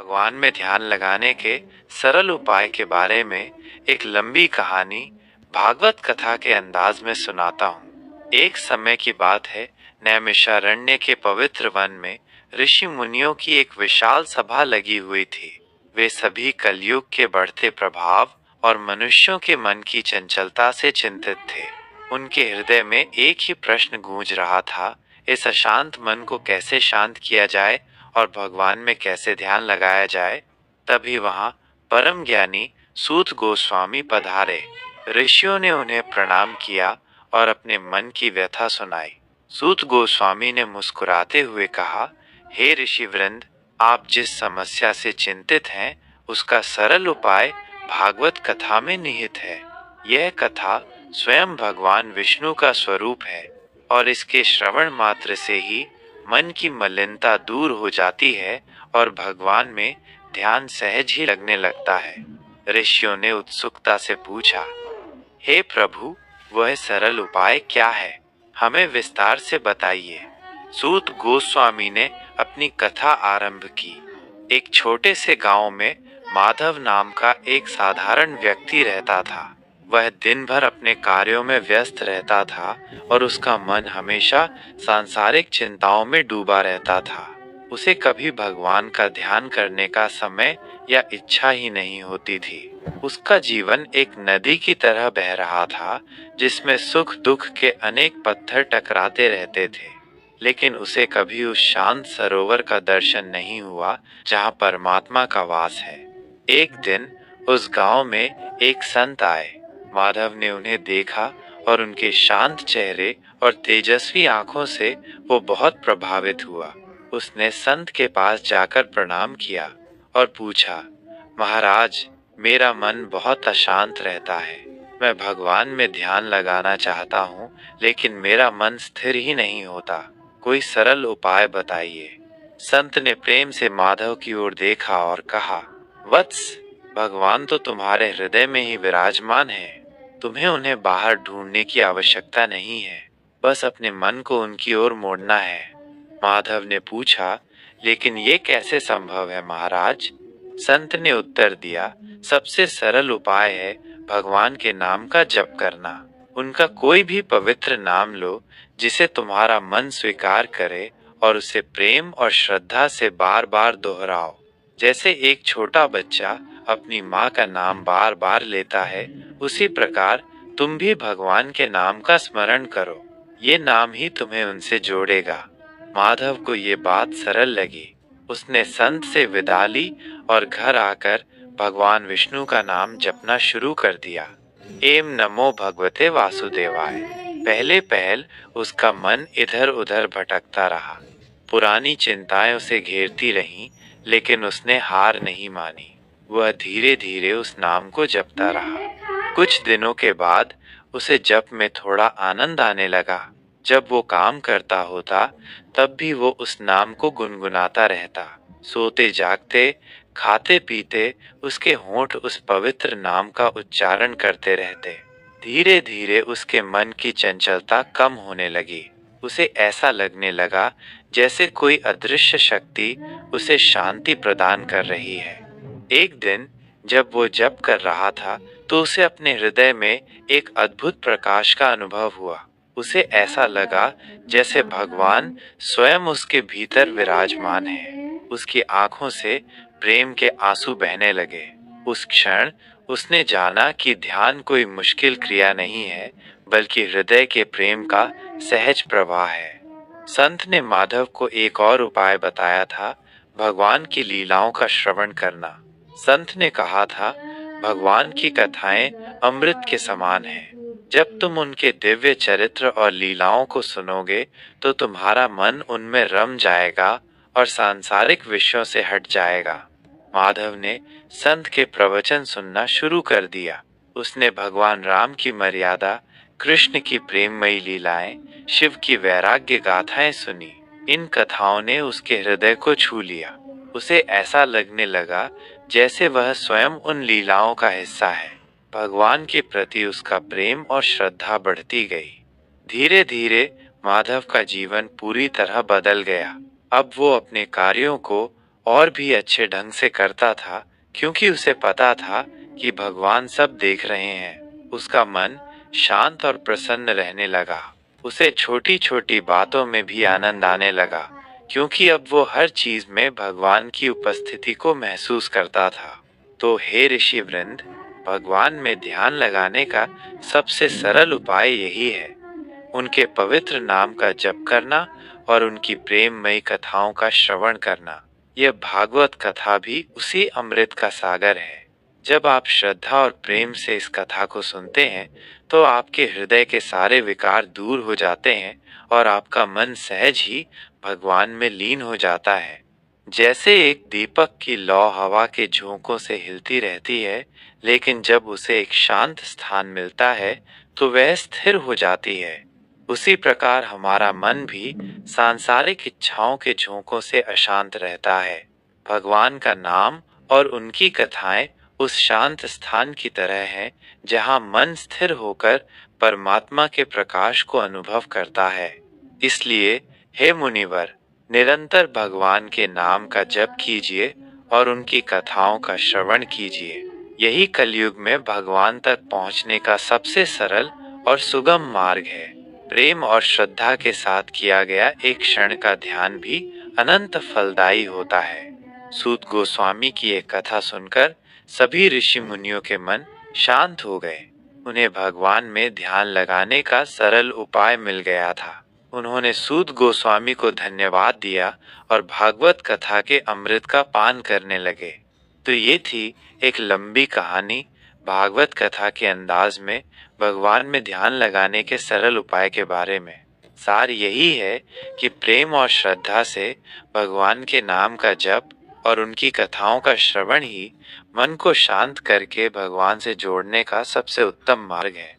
भगवान में ध्यान लगाने के सरल उपाय के बारे में एक लंबी कहानी भागवत कथा के अंदाज में सुनाता हूँ। एक समय की बात है, नैमिषारण्य के पवित्र वन में ऋषि मुनियों की एक विशाल सभा लगी हुई थी। वे सभी कलयुग के बढ़ते प्रभाव और मनुष्यों के मन की चंचलता से चिंतित थे। उनके हृदय में एक ही प्रश्न गूंज रहा था, इस अशांत मन को कैसे शांत किया जाए और भगवान में कैसे ध्यान लगाया जाए। तभी वहां परम ज्ञानी सूत गोस्वामी पधारे। ऋषियों ने उन्हें प्रणाम किया और अपने मन की व्यथा सुनाई। सूत गोस्वामी ने मुस्कुराते हुए कहा, हे ऋषि वृंद, आप जिस समस्या से चिंतित हैं उसका सरल उपाय भागवत कथा में निहित है। यह कथा स्वयं भगवान विष्णु का स्वरूप है और इसके श्रवण मात्र से ही मन की मलिनता दूर हो जाती है और भगवान में ध्यान सहज ही लगने लगता है। ऋषियों ने उत्सुकता से पूछा, हे प्रभु, वह सरल उपाय क्या है? हमें विस्तार से बताइए। सूत गोस्वामी ने अपनी कथा आरंभ की। एक छोटे से गांव में माधव नाम का एक साधारण व्यक्ति रहता था। वह दिन भर अपने कार्यों में व्यस्त रहता था और उसका मन हमेशा सांसारिक चिंताओं में डूबा रहता था। उसे कभी भगवान का ध्यान करने का समय या इच्छा ही नहीं होती थी। उसका जीवन एक नदी की तरह बह रहा था, जिसमें सुख दुख के अनेक पत्थर टकराते रहते थे, लेकिन उसे कभी उस शांत सरोवर का दर्शन नहीं हुआ जहाँ परमात्मा का वास है। एक दिन उस गांव में एक संत आए। माधव ने उन्हें देखा और उनके शांत चेहरे और तेजस्वी आंखों से वो बहुत प्रभावित हुआ। उसने संत के पास जाकर प्रणाम किया और पूछा, महाराज, मेरा मन बहुत अशांत रहता है। मैं भगवान में ध्यान लगाना चाहता हूँ, लेकिन मेरा मन स्थिर ही नहीं होता। कोई सरल उपाय बताइए। संत ने प्रेम से माधव की ओर देखा और कहा, वत्स, भगवान तो तुम्हारे हृदय में ही विराजमान है। तुम्हें उन्हें बाहर ढूंढने की आवश्यकता नहीं है, बस अपने मन को उनकी ओर मोड़ना है। माधव ने पूछा, लेकिन ये कैसे संभव है महाराज? संत ने उत्तर दिया, सबसे सरल उपाय है भगवान के नाम का जप करना। उनका कोई भी पवित्र नाम लो जिसे तुम्हारा मन स्वीकार करे और उसे प्रेम और श्रद्धा से बार बार दोहराओ। जैसे एक छोटा बच्चा अपनी माँ का नाम बार बार लेता है, उसी प्रकार तुम भी भगवान के नाम का स्मरण करो। ये नाम ही तुम्हें उनसे जोड़ेगा। माधव को ये बात सरल लगी। उसने संत से विदा ली और घर आकर भगवान विष्णु का नाम जपना शुरू कर दिया। एम नमो भगवते वासुदेवाय। पहले पहल उसका मन इधर उधर भटकता रहा। पुरानी चिंताएं उसे घेरती रहीं, लेकिन उसने हार नहीं मानी। वह धीरे धीरे उस नाम को जपता रहा। कुछ दिनों के बाद उसे जप में थोड़ा आनंद आने लगा। जब वो काम करता होता, तब भी वो उस नाम को गुनगुनाता रहता। सोते जागते, खाते पीते उसके होंठ उस पवित्र नाम का उच्चारण करते रहते। धीरे धीरे उसके मन की चंचलता कम होने लगी। उसे ऐसा लगने लगा जैसे कोई अदृश्य शक्ति उसे शांति प्रदान कर रही है। एक दिन जब वो जप कर रहा था, तो उसे अपने हृदय में एक अद्भुत प्रकाश का अनुभव हुआ। उसे ऐसा लगा जैसे भगवान स्वयं उसके भीतर विराजमान है। उसकी आंखों से प्रेम के आंसू बहने लगे। उस क्षण उसने जाना कि ध्यान कोई मुश्किल क्रिया नहीं है, बल्कि हृदय के प्रेम का सहज प्रवाह है। संत ने माधव को एक और उपाय बताया था, भगवान की लीलाओं का श्रवण करना। संत ने कहा था, भगवान की कथाएं अमृत के समान हैं। जब तुम उनके दिव्य चरित्र और लीलाओं को सुनोगे, तो तुम्हारा मन उनमें रम जाएगा और सांसारिक विषयों से हट जाएगा। माधव ने संत के प्रवचन सुनना शुरू कर दिया। उसने भगवान राम की मर्यादा, कृष्ण की प्रेममयी लीलाएं, शिव की वैराग्य गाथाएं सुनी। इन कथाओं ने उसके हृदय को छू लिया। उसे ऐसा लगने लगा जैसे वह स्वयं उन लीलाओं का हिस्सा है। भगवान के प्रति उसका प्रेम और श्रद्धा बढ़ती गई। धीरे धीरे माधव का जीवन पूरी तरह बदल गया। अब वो अपने कार्यों को और भी अच्छे ढंग से करता था, क्योंकि उसे पता था कि भगवान सब देख रहे हैं। उसका मन शांत और प्रसन्न रहने लगा। उसे छोटी छोटी बातों में भी आनंद आने लगा, क्योंकि अब वो हर चीज में भगवान की उपस्थिति को महसूस करता था। तो हे ऋषि वृंद, भगवान में ध्यान लगाने का सबसे सरल उपाय यही है, उनके पवित्र नाम का जप करना और उनकी प्रेममयी कथाओं का श्रवण करना। यह भागवत कथा भी उसी अमृत का सागर है। जब आप श्रद्धा और प्रेम से इस कथा को सुनते हैं, तो आपके हृदय के सारे विकार दूर हो जाते हैं और आपका मन सहज ही भगवान में लीन हो जाता है। जैसे एक दीपक की लौ हवा के झोंकों से हिलती रहती है, लेकिन जब उसे एक शांत स्थान मिलता है तो वह स्थिर हो जाती है। उसी प्रकार हमारा मन भी सांसारिक इच्छाओं के झोंकों से अशांत रहता है। भगवान का नाम और उनकी कथाएं उस शांत स्थान की तरह हैं, जहां मन स्थिर होकर परमात्मा के प्रकाश को अनुभव करता है। इसलिए हे मुनिवर, निरंतर भगवान के नाम का जप कीजिए और उनकी कथाओं का श्रवण कीजिए। यही कलयुग में भगवान तक पहुंचने का सबसे सरल और सुगम मार्ग है। प्रेम और श्रद्धा के साथ किया गया एक क्षण का ध्यान भी अनंत फलदायी होता है। सूत गोस्वामी की एक कथा सुनकर सभी ऋषि मुनियों के मन शांत हो गए। उन्हें भगवान में ध्यान लगाने का सरल उपाय मिल गया था। उन्होंने सूत गोस्वामी को धन्यवाद दिया और भागवत कथा के अमृत का पान करने लगे। तो ये थी एक लंबी कहानी भागवत कथा के अंदाज में भगवान में ध्यान लगाने के सरल उपाय के बारे में। सार यही है कि प्रेम और श्रद्धा से भगवान के नाम का जप और उनकी कथाओं का श्रवण ही मन को शांत करके भगवान से जोड़ने का सबसे उत्तम मार्ग है।